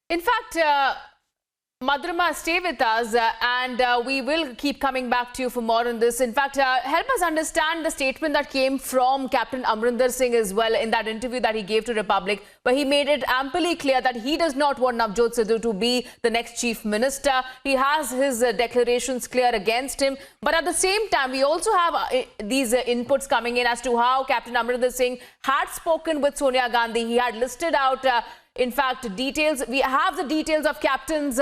In fact, Madhurima, stay with us and we will keep coming back to you for more on this. In fact, help us understand the statement that came from Captain Amrinder Singh as well in that interview that he gave to Republic, where he made it amply clear that he does not want Navjot Sidhu to be the next chief minister. He has his declarations clear against him. But at the same time, we also have these inputs coming in as to how Captain Amrinder Singh had spoken with Sonia Gandhi. He had listed out in fact, details. We have the details of Captain's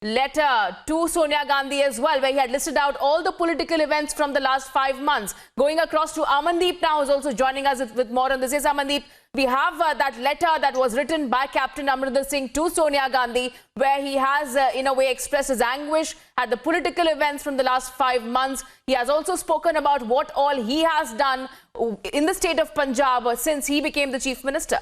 letter to Sonia Gandhi as well, where he had listed out all the political events from the last 5 months. Going across to Amandeep now, who's also joining us with more on this. Yes, Amandeep, we have that letter that was written by Captain Amrinder Singh to Sonia Gandhi, where he has, in a way, expressed his anguish at the political events from the last 5 months. He has also spoken about what all he has done in the state of Punjab since he became the chief minister.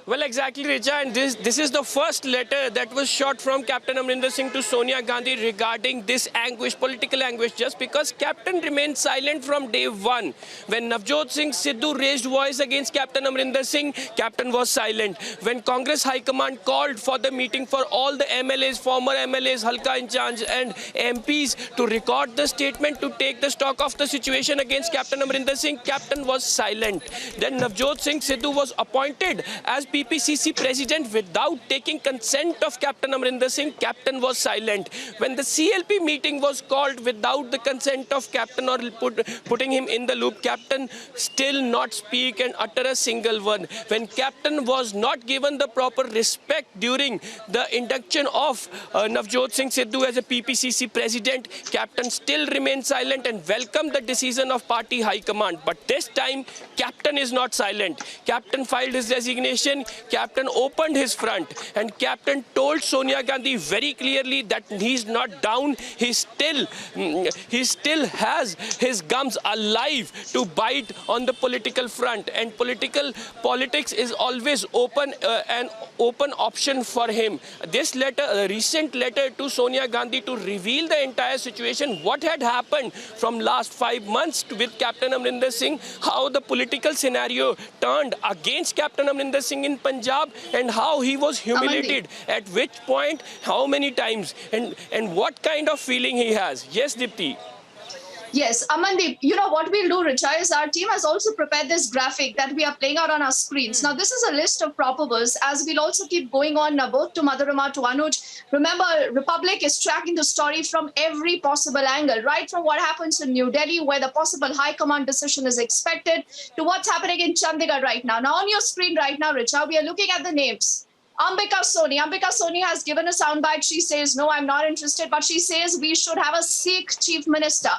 Well, exactly, Richa, and this is the first letter that was shot from Captain Amrinder Singh to Sonia Gandhi regarding this anguish, political anguish, just because Captain remained silent from day one. When Navjot Singh Sidhu raised voice against Captain Amrinder Singh, Captain was silent. When Congress High Command called for the meeting for all the MLAs, former MLAs, Halka Incharge and MPs to record the statement to take the stock of the situation against Captain Amrinder Singh, Captain was silent. Then Navjot Singh Sidhu was appointed as PPCC president without taking consent of Captain Amrinder Singh. Captain was silent. When the CLP meeting was called without the consent of Captain or putting him in the loop, Captain still not speak and utter a single one. When Captain was not given the proper respect during the induction of Navjot Singh Sidhu as a PPCC president, Captain still remained silent and welcomed the decision of party high command. But this time, Captain is not silent. Captain filed his resignation. Captain opened his front and Captain told Sonia Gandhi very clearly that he's not down. He still has his gums alive to bite on the political front, and politics is always open, an open option for him. This letter, a recent letter to Sonia Gandhi to reveal the entire situation, what had happened from last 5 months with Captain Amrinder Singh, how the political scenario turned against Captain Amrinder Singh in Punjab, and how he was humiliated, at which point, how many times, and what kind of feeling he has. Yes, Dipti. Yes, Amandeep, you know what we'll do, Richa, is our team has also prepared this graphic that we are playing out on our screens. Now, this is a list of probables, as we'll also keep going on both to Madhurima, to Anuj. Remember, Republic is tracking the story from every possible angle, right from what happens in New Delhi, where the possible high command decision is expected, to what's happening in Chandigarh right now. Now, on your screen right now, Richa, we are looking at the names. Ambika Soni. Ambika Soni has given a soundbite. She says, no, I'm not interested, but she says we should have a Sikh chief minister.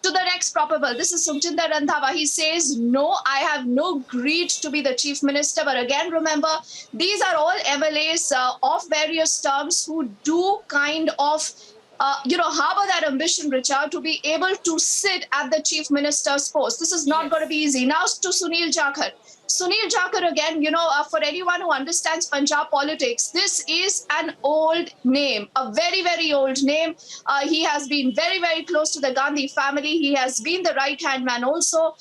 To the next probable, this is Sukhjinder Randhawa. He says, no, I have no greed to be the chief minister. But again, remember, these are all MLAs of various terms who do kind of harbor that ambition, Richard, to be able to sit at the chief minister's post. This is not going to be easy. Now to Sunil Jakhar. Sunil Jakhar, again, for anyone who understands Punjab politics, this is an old name, a very, very old name. He has been very, very close to the Gandhi family. He has been the right-hand man also.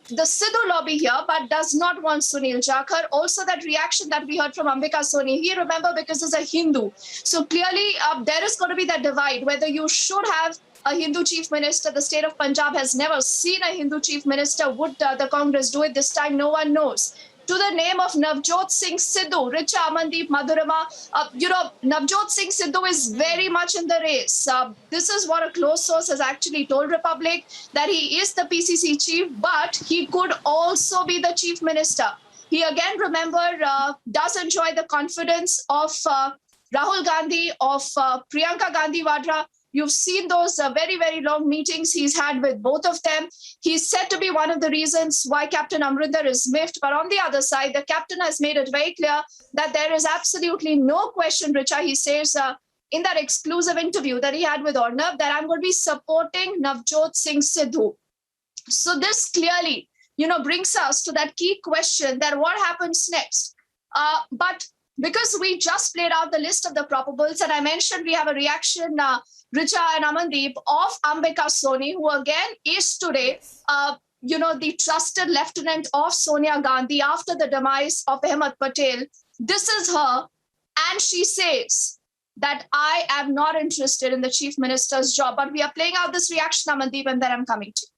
The Sidhu lobby here, but does not want Sunil Jakhar. Also, that reaction that we heard from Ambika Soni, he, remember, because he's a Hindu. So clearly, there is going to be that divide, whether you should have a Hindu chief minister. The state of Punjab has never seen a Hindu chief minister. Would the Congress do it this time? No one knows. To the name of Navjot Singh Sidhu, Richa, Amandeep, Madhurima, Navjot Singh Sidhu is very much in the race. This is what a close source has actually told Republic, that he is the PCC chief, but he could also be the chief minister. He again, remember, does enjoy the confidence of Rahul Gandhi, of Priyanka Gandhi Vadra. You've seen those very, very long meetings he's had with both of them. He's said to be one of the reasons why Captain Amrinder is miffed. But on the other side, the captain has made it very clear that there is absolutely no question, Richa, he says in that exclusive interview that he had with Arnav, that I'm going to be supporting Navjot Singh Sidhu. So this clearly, brings us to that key question that what happens next? But because we just played out the list of the probables, and I mentioned we have a reaction, Richa and Amandeep, of Ambika Soni, who again is today, the trusted lieutenant of Sonia Gandhi after the demise of Ahmed Patel. This is her, and she says that I am not interested in the chief minister's job. But we are playing out this reaction, Amandeep, and then I'm coming to you.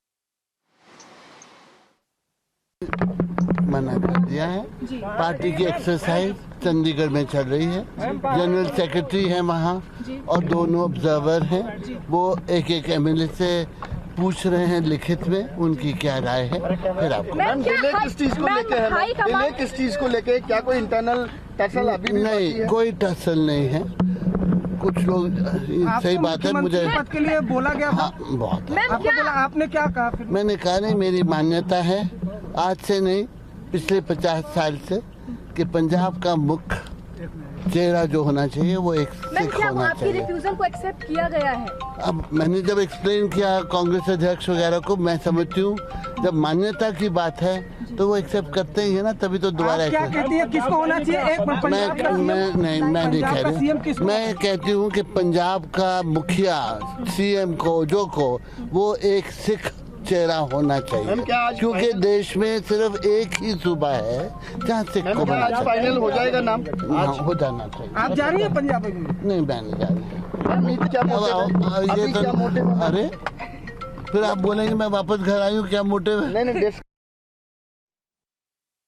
मना कर दिया है। Party की exercise Chandigarh में चल रही है। General secretary है वहाँ और दोनों ऑब्जर्वर हैं। वो एक एक एमएलए से पूछ रहे हैं लिखित में उनकी क्या राय है। फिर आपको किस चीज को लेके क्या कोई इंटरनल टसल अभी भी नहीं, कोई टसल नहीं है। कुछ लोग सही बात है, मुझे पद के लिए बोला गया था। बहुत आपको बोला, आपने क्या कहा फिर? मैंने कहा नहीं, मेरी मान्यता है आज से नहीं पिछले 50 साल से कि पंजाब का मुख्य चेहरा जो होना चाहिए वो एक सिख होना चाहिए। रिफ्यूजल को एक्सेप्ट किया गया है। अब मैंने जब एक्सप्लेन किया कांग्रेस अध्यक्ष वगैरह को, मैं समझती हूँ जब मान्यता की बात है तो वो एक्सेप्ट करते ही है ना, तभी तो दोबारा क्या कहती है किसको होना चाहिए? मैं नहीं कह रही, मैं कहती हूँ कि पंजाब का मुखिया सीएम को वो एक सिख चेहरा होना चाहिए, क्योंकि देश में सिर्फ एक ही सूबा है जहाँ सिख को होना चाहिए। फाइनल हो जाएगा नाम? हो जाना चाहिए। आप जा रही है पंजाब? नहीं, मैं नहीं जा रही। ये तो अरे फिर आप बोलेंगे मैं वापस घर आई हूँ, क्या मोटिव है? नहीं